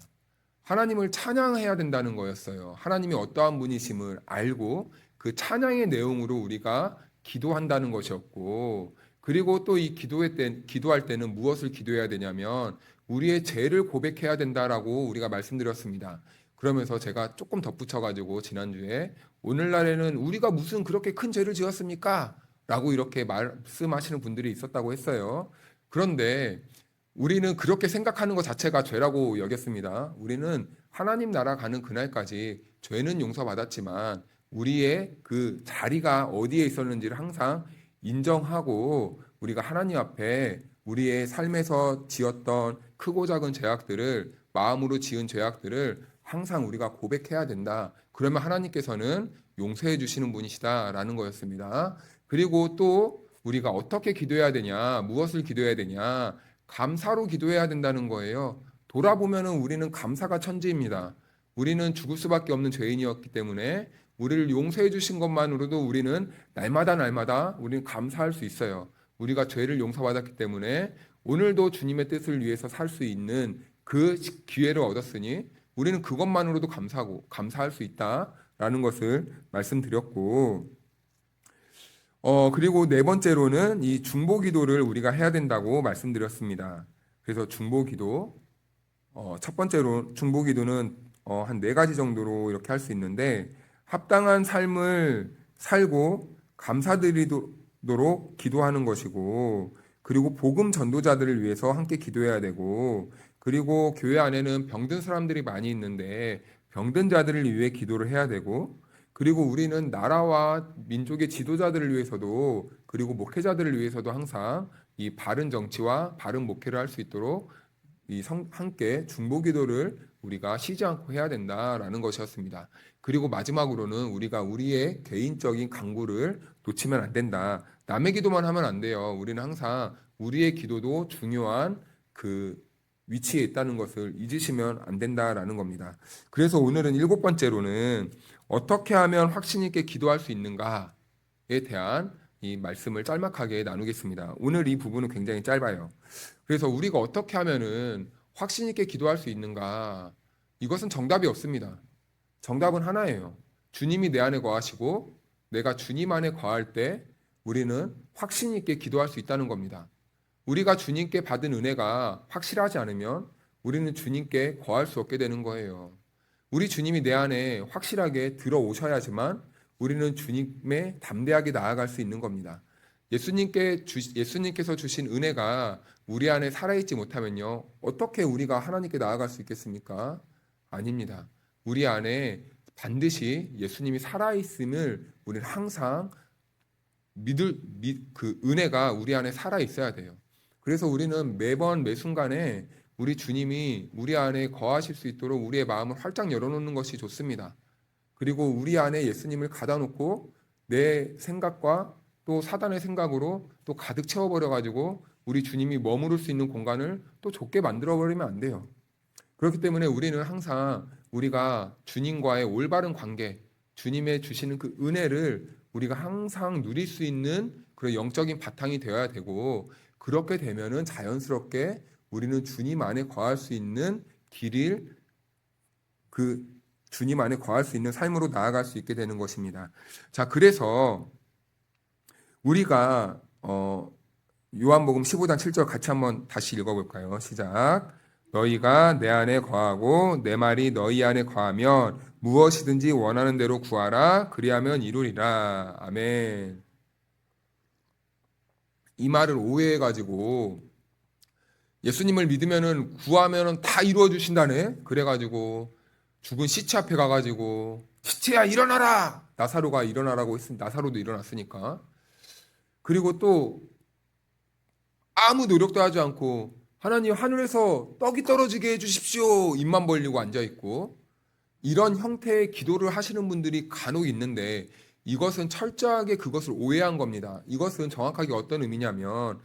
하나님을 찬양해야 된다는 거였어요. 하나님이 어떠한 분이심을 알고 그 찬양의 내용으로 우리가 기도한다는 것이었고, 그리고 또 이 기도할 때는 무엇을 기도해야 되냐면 우리의 죄를 고백해야 된다라고 우리가 말씀드렸습니다. 그러면서 제가 조금 덧붙여가지고 지난주에 오늘날에는 우리가 무슨 그렇게 큰 죄를 지었습니까? 라고 이렇게 말씀하시는 분들이 있었다고 했어요. 그런데 우리는 그렇게 생각하는 것 자체가 죄라고 여겼습니다. 우리는 하나님 나라 가는 그날까지 죄는 용서받았지만 우리의 그 자리가 어디에 있었는지를 항상 인정하고 우리가 하나님 앞에 우리의 삶에서 지었던 크고 작은 죄악들을 마음으로 지은 죄악들을 항상 우리가 고백해야 된다. 그러면 하나님께서는 용서해 주시는 분이시다라는 거였습니다. 그리고 또 우리가 어떻게 기도해야 되냐, 무엇을 기도해야 되냐, 감사로 기도해야 된다는 거예요. 돌아보면은 우리는 감사가 천지입니다. 우리는 죽을 수밖에 없는 죄인이었기 때문에 우리를 용서해 주신 것만으로도 우리는 날마다 우리는 감사할 수 있어요. 우리가 죄를 용서받았기 때문에 오늘도 주님의 뜻을 위해서 살 수 있는 그 기회를 얻었으니 우리는 그것만으로도 감사할 수 있다라는 것을 말씀드렸고, 그리고 네 번째로는 이 중보기도를 우리가 해야 된다고 말씀드렸습니다. 그래서 중보기도, 첫 번째로 중보기도는 한 네 가지 정도로 이렇게 할 수 있는데, 합당한 삶을 살고 감사드리도록 기도하는 것이고, 그리고 복음 전도자들을 위해서 함께 기도해야 되고, 그리고 교회 안에는 병든 사람들이 많이 있는데 병든 자들을 위해 기도를 해야 되고, 그리고 우리는 나라와 민족의 지도자들을 위해서도 그리고 목회자들을 위해서도 항상 이 바른 정치와 바른 목회를 할 수 있도록 함께 중보기도를 우리가 쉬지 않고 해야 된다라는 것이었습니다. 그리고 마지막으로는 우리가 우리의 개인적인 간구를 놓치면 안 된다. 남의 기도만 하면 안 돼요. 우리는 항상 우리의 기도도 중요한 그 위치에 있다는 것을 잊으시면 안 된다라는 겁니다. 그래서 오늘은 일곱 번째로는 어떻게 하면 확신 있게 기도할 수 있는가에 대한 이 말씀을 짤막하게 나누겠습니다. 오늘 이 부분은 굉장히 짧아요. 그래서 우리가 어떻게 하면은 확신 있게 기도할 수 있는가? 이것은 정답이 없습니다. 정답은 하나예요. 주님이 내 안에 거하시고 내가 주님 안에 거할 때 우리는 확신 있게 기도할 수 있다는 겁니다. 우리가 주님께 받은 은혜가 확실하지 않으면 우리는 주님께 거할 수 없게 되는 거예요. 우리 주님이 내 안에 확실하게 들어오셔야지만 우리는 주님에 담대하게 나아갈 수 있는 겁니다. 예수님께서 주신 은혜가 우리 안에 살아있지 못하면요, 어떻게 우리가 하나님께 나아갈 수 있겠습니까? 아닙니다. 우리 안에 반드시 예수님이 살아있음을 우리는 항상 그 은혜가 우리 안에 살아있어야 돼요. 그래서 우리는 매번 매순간에 우리 주님이 우리 안에 거하실 수 있도록 우리의 마음을 활짝 열어놓는 것이 좋습니다. 그리고 우리 안에 예수님을 가다 놓고 내 생각과 또 사단의 생각으로 또 가득 채워버려가지고 우리 주님이 머무를 수 있는 공간을 또 좁게 만들어버리면 안 돼요. 그렇기 때문에 우리는 항상 우리가 주님과의 올바른 관계, 주님의 주시는 그 은혜를 우리가 항상 누릴 수 있는 그런 영적인 바탕이 되어야 되고, 그렇게 되면은 자연스럽게 우리는 주님 안에 거할 수 있는 길을 그 주님 안에 거할 수 있는 삶으로 나아갈 수 있게 되는 것입니다. 자, 그래서 우리가 요한복음 15장 7절 같이 한번 다시 읽어볼까요? 시작. 너희가 내 안에 거하고 내 말이 너희 안에 거하면 무엇이든지 원하는 대로 구하라. 그리하면 이루리라. 아멘. 이 말을 오해해가지고 예수님을 믿으면은 구하면은 다 이루어 주신다네. 그래가지고 죽은 시체 앞에 가가지고 시체야 일어나라. 나사로가 일어나라고 했으니 나사로도 일어났으니까. 그리고 또 아무 노력도 하지 않고 하나님 하늘에서 떡이 떨어지게 해주십시오. 입만 벌리고 앉아있고 이런 형태의 기도를 하시는 분들이 간혹 있는데 이것은 철저하게 그것을 오해한 겁니다. 이것은 정확하게 어떤 의미냐면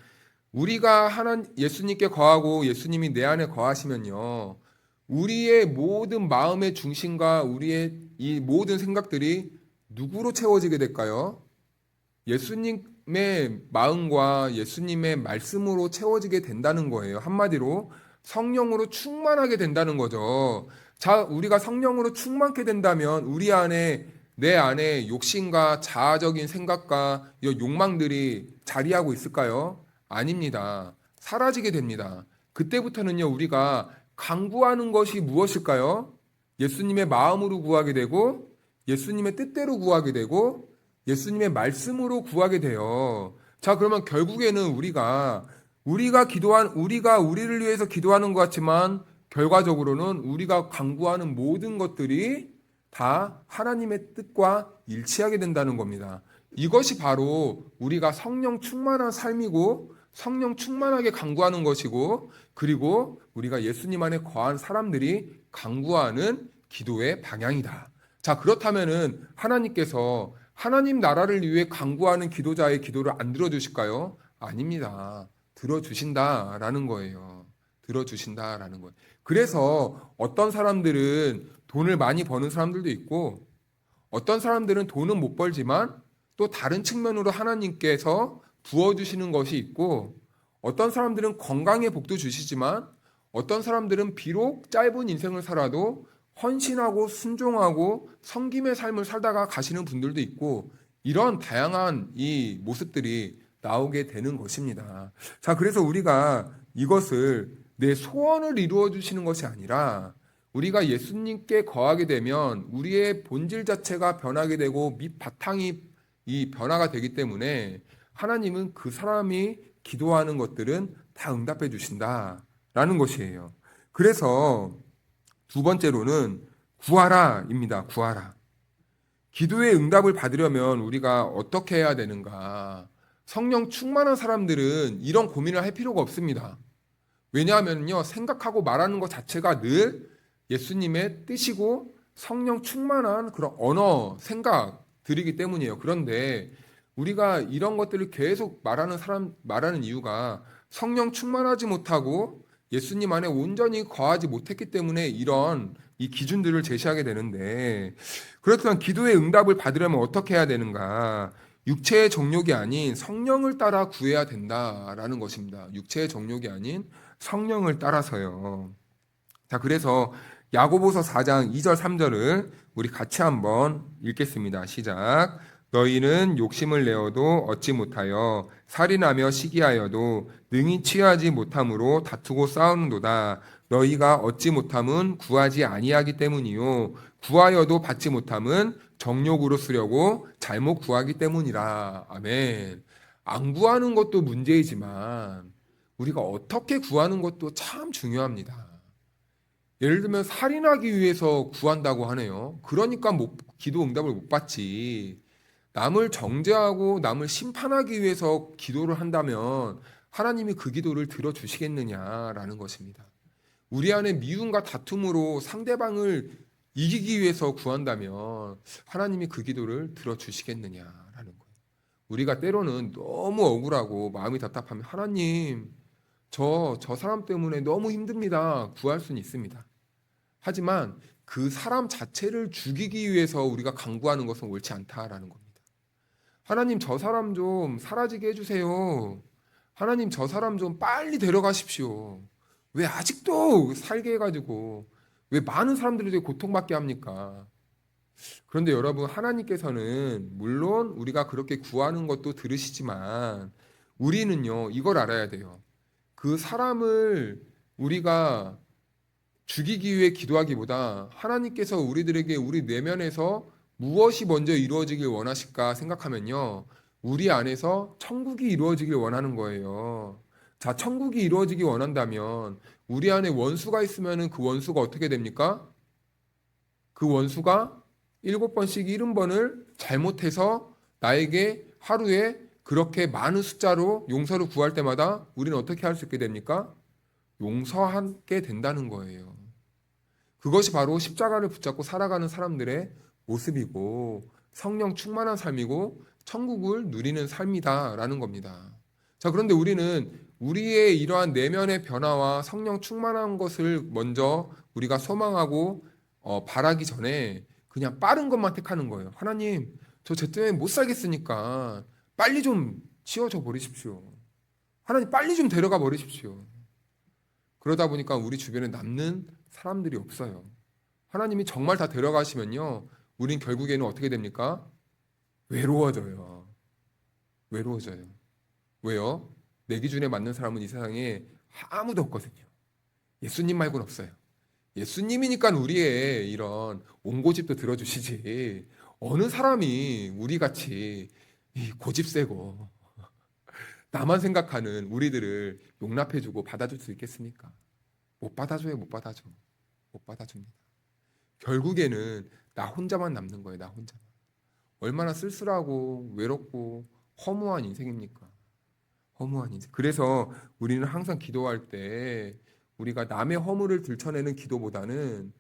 우리가 예수님께 거하고 예수님이 내 안에 거하시면요, 우리의 모든 마음의 중심과 우리의 이 모든 생각들이 누구로 채워지게 될까요? 예수님의 마음과 예수님의 말씀으로 채워지게 된다는 거예요. 한마디로 성령으로 충만하게 된다는 거죠. 자, 우리가 성령으로 충만케 된다면 우리 안에 내 안에 욕심과 자아적인 생각과 욕망들이 자리하고 있을까요? 아닙니다. 사라지게 됩니다. 그때부터는요, 우리가 간구하는 것이 무엇일까요? 예수님의 마음으로 구하게 되고 예수님의 뜻대로 구하게 되고 예수님의 말씀으로 구하게 돼요. 자, 그러면 결국에는 우리가 우리를 위해서 기도하는 것 같지만 결과적으로는 우리가 간구하는 모든 것들이 다 하나님의 뜻과 일치하게 된다는 겁니다. 이것이 바로 우리가 성령 충만한 삶이고 성령 충만하게 간구하는 것이고 그리고 우리가 예수님 안에 거한 사람들이 간구하는 기도의 방향이다. 자, 그렇다면은 하나님께서 하나님 나라를 위해 간구하는 기도자의 기도를 안 들어주실까요? 아닙니다. 들어주신다라는 거예요. 들어주신다라는 거예요. 그래서 어떤 사람들은 돈을 많이 버는 사람들도 있고 어떤 사람들은 돈은 못 벌지만 또 다른 측면으로 하나님께서 부어주시는 것이 있고 어떤 사람들은 건강의 복도 주시지만 어떤 사람들은 비록 짧은 인생을 살아도 헌신하고 순종하고 섬김의 삶을 살다가 가시는 분들도 있고 이런 다양한 이 모습들이 나오게 되는 것입니다. 자, 그래서 우리가 이것을 내 소원을 이루어 주시는 것이 아니라 우리가 예수님께 거하게 되면 우리의 본질 자체가 변하게 되고 밑바탕이 이 변화가 되기 때문에 하나님은 그 사람이 기도하는 것들은 다 응답해 주신다라는 것이에요. 그래서 두 번째로는 구하라입니다. 구하라. 기도의 응답을 받으려면 우리가 어떻게 해야 되는가? 성령 충만한 사람들은 이런 고민을 할 필요가 없습니다. 왜냐하면요, 생각하고 말하는 것 자체가 늘 예수님의 뜻이고 성령 충만한 그런 언어, 생각들이기 때문이에요. 그런데 우리가 이런 것들을 계속 말하는 이유가 성령 충만하지 못하고 예수님 안에 온전히 거하지 못했기 때문에 이런 이 기준들을 제시하게 되는데 그렇다면 기도의 응답을 받으려면 어떻게 해야 되는가? 육체의 정욕이 아닌 성령을 따라 구해야 된다라는 것입니다. 육체의 정욕이 아닌 성령을 따라서요. 자, 그래서 야고보서 4장 2절 3절을 우리 같이 한번 읽겠습니다. 시작. 너희는 욕심을 내어도 얻지 못하여 살인하며 시기하여도 능히 취하지 못함으로 다투고 싸우는도다. 너희가 얻지 못함은 구하지 아니하기 때문이요 구하여도 받지 못함은 정욕으로 쓰려고 잘못 구하기 때문이라. 아멘. 안 구하는 것도 문제이지만 우리가 어떻게 구하는 것도 참 중요합니다. 예를 들면 살인하기 위해서 구한다고 하네요. 그러니까 기도 응답을 못 받지. 남을 정죄하고 남을 심판하기 위해서 기도를 한다면 하나님이 그 기도를 들어주시겠느냐라는 것입니다. 우리 안에 미움과 다툼으로 상대방을 이기기 위해서 구한다면 하나님이 그 기도를 들어주시겠느냐라는 거예요. 우리가 때로는 너무 억울하고 마음이 답답하면 하나님, 저 사람 때문에 너무 힘듭니다. 구할 수는 있습니다. 하지만 그 사람 자체를 죽이기 위해서 우리가 간구하는 것은 옳지 않다라는 겁니다. 하나님, 저 사람 좀 사라지게 해주세요. 하나님, 저 사람 좀 빨리 데려가십시오. 왜 아직도 살게 해가지고 왜 많은 사람들이 고통받게 합니까? 그런데 여러분, 하나님께서는 물론 우리가 그렇게 구하는 것도 들으시지만 우리는요, 이걸 알아야 돼요. 그 사람을 우리가 죽이기 위해 기도하기보다 하나님께서 우리들에게 우리 내면에서 무엇이 먼저 이루어지길 원하실까 생각하면요. 우리 안에서 천국이 이루어지길 원하는 거예요. 자, 천국이 이루어지길 원한다면 우리 안에 원수가 있으면 그 원수가 어떻게 됩니까? 그 원수가 7번씩 70번을 잘못해서 나에게 하루에 그렇게 많은 숫자로 용서를 구할 때마다 우리는 어떻게 할 수 있게 됩니까? 용서하게 된다는 거예요. 그것이 바로 십자가를 붙잡고 살아가는 사람들의 모습이고 성령 충만한 삶이고 천국을 누리는 삶이다라는 겁니다. 자, 그런데 우리는 우리의 이러한 내면의 변화와 성령 충만한 것을 먼저 우리가 소망하고 바라기 전에 그냥 빠른 것만 택하는 거예요. 하나님, 저 때문에 못 살겠으니까 빨리 좀 치워줘 버리십시오. 하나님, 빨리 좀 데려가 버리십시오. 그러다 보니까 우리 주변에 남는 사람들이 없어요. 하나님이 정말 다 데려가시면요, 우린 결국에는 어떻게 됩니까? 외로워져요. 외로워져요. 왜요? 내 기준에 맞는 사람은 이 세상에 아무도 없거든요. 예수님 말고는 없어요. 예수님이니까 우리의 이런 온고집도 들어주시지. 어느 사람이 우리같이 이 고집 세고 나만 생각하는 우리들을 용납해주고 받아줄 수 있겠습니까? 못 받아줘요, 못 받아줘. 못 받아줍니다. 결국에는 나 혼자만 남는 거예요, 나 혼자만. 얼마나 쓸쓸하고 외롭고 허무한 인생입니까? 허무한 인생. 그래서 우리는 항상 기도할 때 우리가 남의 허물을 들춰내는 기도보다는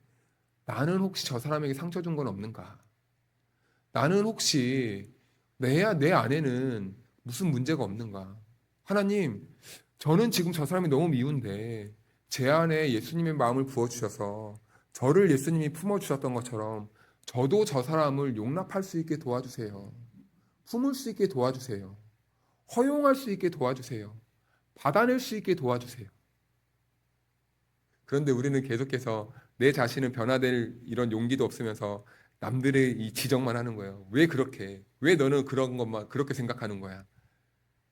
나는 혹시 저 사람에게 상처 준 건 없는가? 나는 혹시 내 안에는 무슨 문제가 없는가? 하나님, 저는 지금 저 사람이 너무 미운데 제 안에 예수님의 마음을 부어주셔서 저를 예수님이 품어주셨던 것처럼 저도 저 사람을 용납할 수 있게 도와주세요. 품을 수 있게 도와주세요. 허용할 수 있게 도와주세요. 받아낼 수 있게 도와주세요. 그런데 우리는 계속해서 내 자신은 변화될 이런 용기도 없으면서 남들의 이 지적만 하는 거예요. 왜 그렇게? 왜 너는 그런 것만 그렇게 생각하는 거야?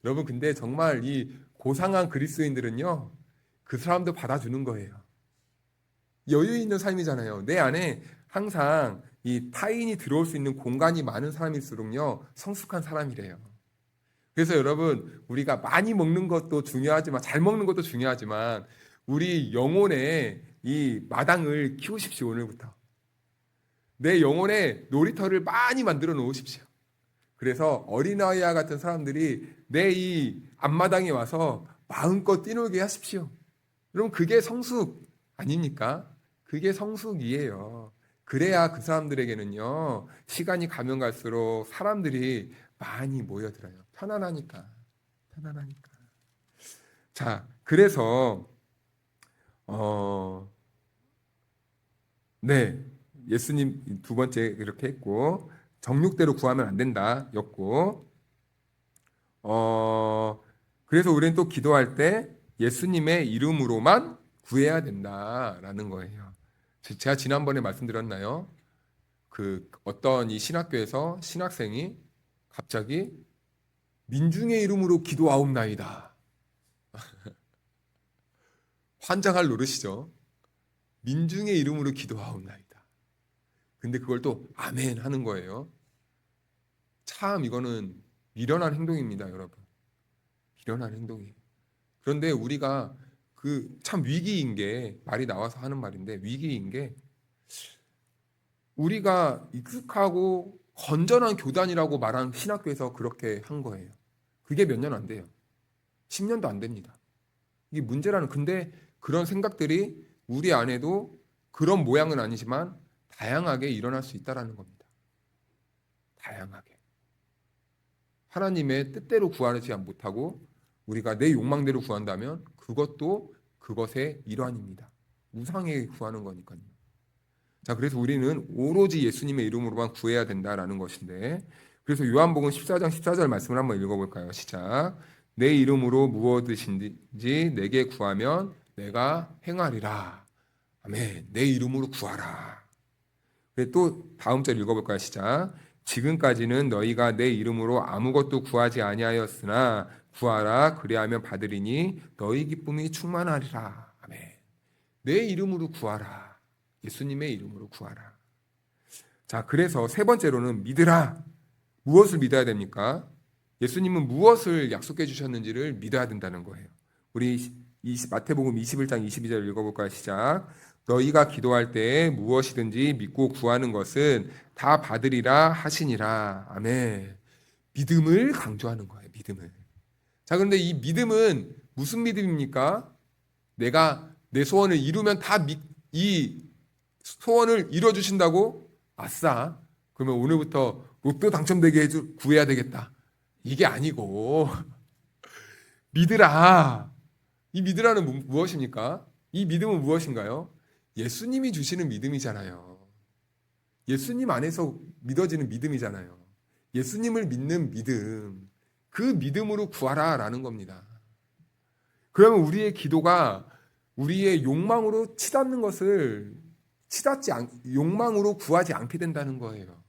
여러분, 근데 정말 이 고상한 그리스도인들은요, 그 사람도 받아주는 거예요. 여유 있는 삶이잖아요. 내 안에 항상 이 타인이 들어올 수 있는 공간이 많은 사람일수록요, 성숙한 사람이래요. 그래서 여러분, 우리가 많이 먹는 것도 중요하지만, 잘 먹는 것도 중요하지만, 우리 영혼의 이 마당을 키우십시오, 오늘부터. 내 영혼의 놀이터를 많이 만들어 놓으십시오. 그래서 어린아이와 같은 사람들이 내 이 앞마당에 와서 마음껏 뛰놀게 하십시오. 여러분, 그게 성숙 아닙니까? 그게 성숙이에요. 그래야 그 사람들에게는요, 시간이 가면 갈수록 사람들이 많이 모여들어요. 편안하니까. 편안하니까. 자, 그래서 네, 예수님 두 번째 이렇게 했고, 정욕대로 구하면 안 된다 였고, 그래서 우리는 또 기도할 때 예수님의 이름으로만 구해야 된다라는 거예요. 제가 지난번에 말씀드렸나요? 그 어떤 이 신학교에서 신학생이 갑자기 민중의 이름으로 기도하옵나이다. 환장할 노릇이죠. 민중의 이름으로 기도하옵나이다. 근데 그걸 또 아멘 하는 거예요. 참 이거는 미련한 행동입니다, 여러분. 미련한 행동이에요. 그런데 우리가 그 참 위기인 게, 말이 나와서 하는 말인데 위기인 게, 우리가 익숙하고 건전한 교단이라고 말한 신학교에서 그렇게 한 거예요. 그게 몇 년 안 돼요. 10년도 안 됩니다. 이게 문제라는. 근데 그런 생각들이 우리 안에도 그런 모양은 아니지만 다양하게 일어날 수 있다라는 겁니다. 다양하게. 하나님의 뜻대로 구하지 못하고 우리가 내 욕망대로 구한다면 그것도 그것의 일환입니다. 우상에 구하는 거니까요. 자, 그래서 우리는 오로지 예수님의 이름으로만 구해야 된다라는 것인데, 그래서 요한복음 14장 14절 말씀을 한번 읽어볼까요? 시작. 내 이름으로 무엇이든지 내게 구하면 내가 행하리라. 아멘. 내 이름으로 구하라. 또 다음 절 읽어볼까요? 시작. 지금까지는 너희가 내 이름으로 아무것도 구하지 아니하였으나 구하라. 그리하면 받으리니 너희 기쁨이 충만하리라. 아멘. 내 이름으로 구하라. 예수님의 이름으로 구하라. 자, 그래서 세 번째로는 믿으라. 무엇을 믿어야 됩니까? 예수님은 무엇을 약속해 주셨는지를 믿어야 된다는 거예요. 우리 마태복음 21장 22절 읽어볼까요? 시작. 너희가 기도할 때 무엇이든지 믿고 구하는 것은 다 받으리라 하시니라. 아멘. 믿음을 강조하는 거예요. 믿음을. 자, 그런데 이 믿음은 무슨 믿음입니까? 내가 내 소원을 이루면 이 소원을 이뤄주신다고? 아싸. 그러면 오늘부터 로또 당첨되게 구해야 되겠다. 이게 아니고 믿으라. 이 믿으라는 무엇입니까? 이 믿음은 무엇인가요? 예수님이 주시는 믿음이잖아요. 예수님 안에서 믿어지는 믿음이잖아요. 예수님을 믿는 믿음. 그 믿음으로 구하라라는 겁니다. 그러면 우리의 기도가 우리의 욕망으로 치닫는 것을 욕망으로 구하지 않게 된다는 거예요.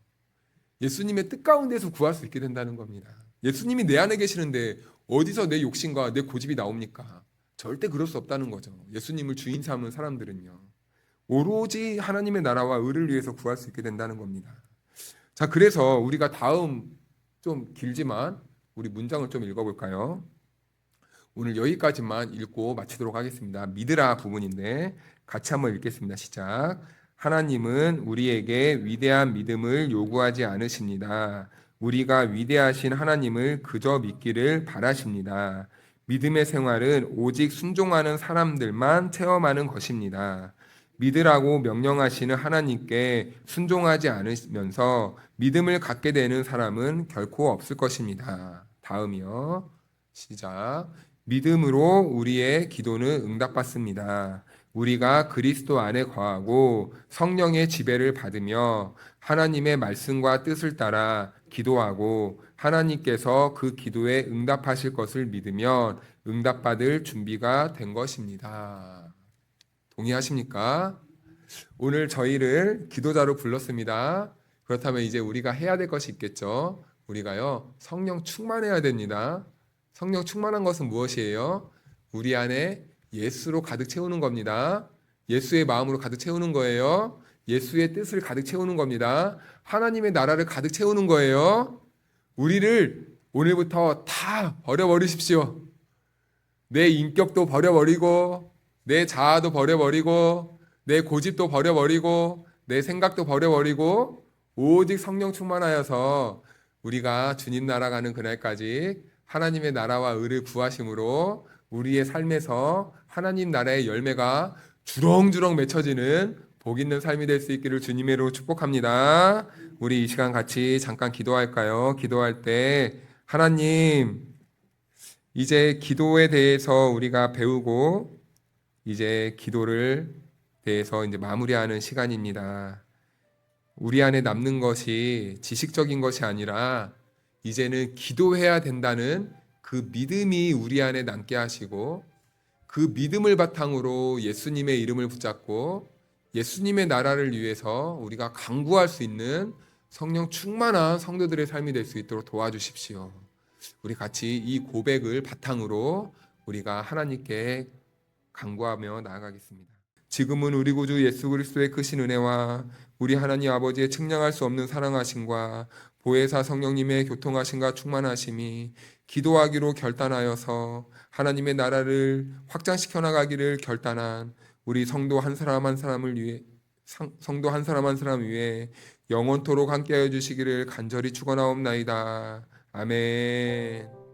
예수님의 뜻 가운데서 구할 수 있게 된다는 겁니다. 예수님이 내 안에 계시는데 어디서 내 욕심과 내 고집이 나옵니까? 절대 그럴 수 없다는 거죠. 예수님을 주인 삼은 사람들은요. 오로지 하나님의 나라와 의를 위해서 구할 수 있게 된다는 겁니다. 자, 그래서 우리가 다음 좀 길지만 우리 문장을 좀 읽어볼까요? 오늘 여기까지만 읽고 마치도록 하겠습니다. 믿으라 부분인데 같이 한번 읽겠습니다. 시작. 하나님은 우리에게 위대한 믿음을 요구하지 않으십니다. 우리가 위대하신 하나님을 그저 믿기를 바라십니다. 믿음의 생활은 오직 순종하는 사람들만 체험하는 것입니다. 믿으라고 명령하시는 하나님께 순종하지 않으면서 믿음을 갖게 되는 사람은 결코 없을 것입니다. 다음이요. 시작. 믿음으로 우리의 기도는 응답받습니다. 우리가 그리스도 안에 거하고 성령의 지배를 받으며 하나님의 말씀과 뜻을 따라 기도하고 하나님께서 그 기도에 응답하실 것을 믿으면 응답받을 준비가 된 것입니다. 동의하십니까? 오늘 저희를 기도자로 불렀습니다. 그렇다면 이제 우리가 해야 될 것이 있겠죠. 우리가요, 성령 충만해야 됩니다. 성령 충만한 것은 무엇이에요? 우리 안에 예수로 가득 채우는 겁니다. 예수의 마음으로 가득 채우는 거예요. 예수의 뜻을 가득 채우는 겁니다. 하나님의 나라를 가득 채우는 거예요. 우리를 오늘부터 다 버려버리십시오. 내 인격도 버려버리고 내 자아도 버려버리고 내 고집도 버려버리고 내 생각도 버려버리고 오직 성령 충만하여서 우리가 주님 나라 가는 그날까지 하나님의 나라와 의를 구하심으로 우리의 삶에서 하나님 나라의 열매가 주렁주렁 맺혀지는 복 있는 삶이 될 수 있기를 주님으로 축복합니다. 우리 이 시간 같이 잠깐 기도할까요? 기도할 때 하나님, 이제 기도에 대해서 우리가 배우고 이제 기도를 대해서 이제 마무리하는 시간입니다. 우리 안에 남는 것이 지식적인 것이 아니라 이제는 기도해야 된다는 그 믿음이 우리 안에 남게 하시고 그 믿음을 바탕으로 예수님의 이름을 붙잡고 예수님의 나라를 위해서 우리가 강구할 수 있는 성령 충만한 성도들의 삶이 될 수 있도록 도와주십시오. 우리 같이 이 고백을 바탕으로 우리가 하나님께 간구하며 나아가겠습니다. 지금은 우리 구주 예수 그리스도의 크신 은혜와 우리 하나님 아버지의 측량할 수 없는 사랑하심과 보혜사 성령님의 교통하심과 충만하심이 기도하기로 결단하여서 하나님의 나라를 확장시켜 나가기를 결단한 우리 성도 한 사람 한 사람을 위해 성도 한 사람 한 사람 위해 영원토록 함께하여 주시기를 간절히 축원하옵나이다. 아멘.